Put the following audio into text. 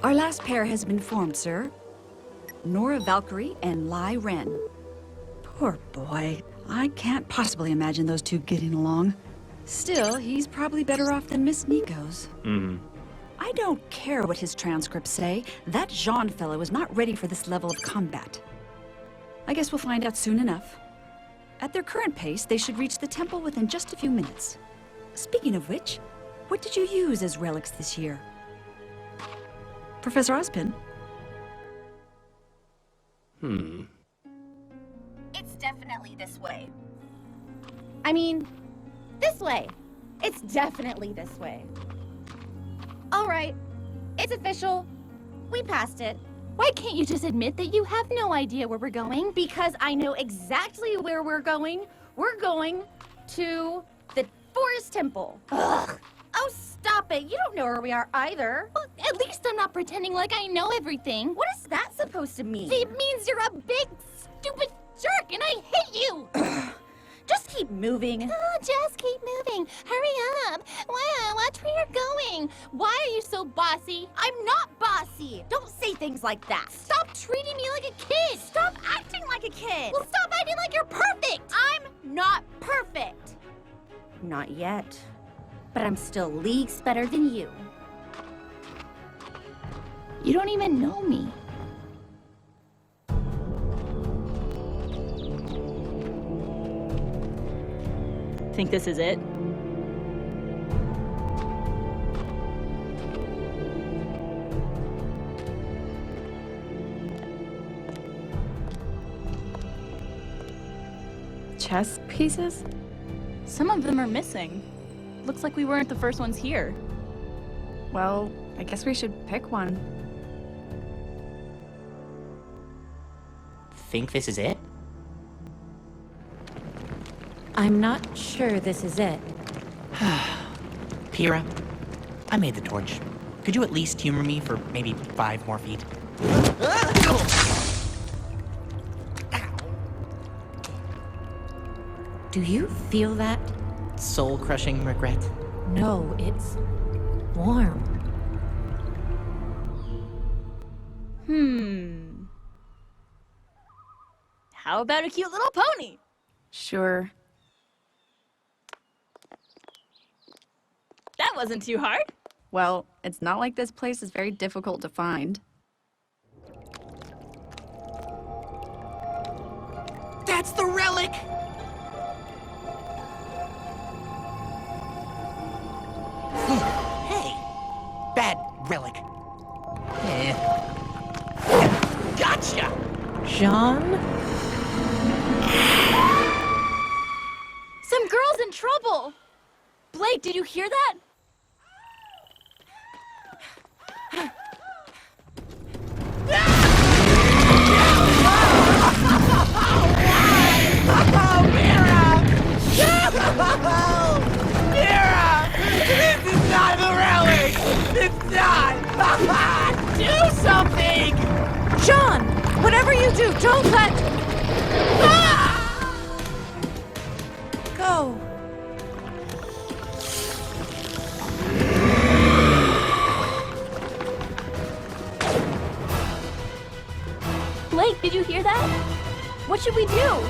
Our last pair has been formed, sir. Nora Valkyrie and Lai Ren. Poor boy. I can't possibly imagine those two getting along. Still, he's probably better off than Miss Nico's. I don't care what his transcripts say. That Jean fellow is not ready for this level of combat. I guess we'll find out soon enough. At their current pace, they should reach the temple within just a few minutes. Speaking of which, what did you use as relics this year? Professor Ozpin? It's definitely this way. I mean, this way. It's definitely this way. All right, it's official. We passed it. Why can't you just admit that you have no idea where we're going? Because I know exactly where we're going. We're going to the Forest Temple. Ugh. Oh, stop it. You don't know where we are either. Well, at least I'm not pretending like I know everything. What is that supposed to mean? It means you're a big, stupid jerk, and I hate you. Just keep moving. Oh, just keep moving. Hurry up. Wow, watch where you're going. Why are you so bossy? I'm not bossy. Don't say things like that. Stop treating me like a kid. Stop acting like a kid. Well, stop acting like you're perfect. I'm not perfect. Not yet. But I'm still leagues better than you. You don't even know me. Think this is it? Chess pieces? Some of them are missing. Looks like we weren't the first ones here. Well, I guess we should pick one. Think this is it? I'm not sure this is it. Pyrrha, I made the torch. Could you at least humor me for maybe 5 more feet? Do you feel that? Soul-crushing regret. No, it's warm. How about a cute little pony? Sure. That wasn't too hard. Well, it's not like this place is very difficult to find. That's the relic! Hey! Bad relic. Gotcha! Jean? Some girl's in trouble! Blake, did you hear that? Mira! This is not the relic! It's not! Do something! John! Whatever you do, don't let... Go. Blake, did you hear that? What should we do?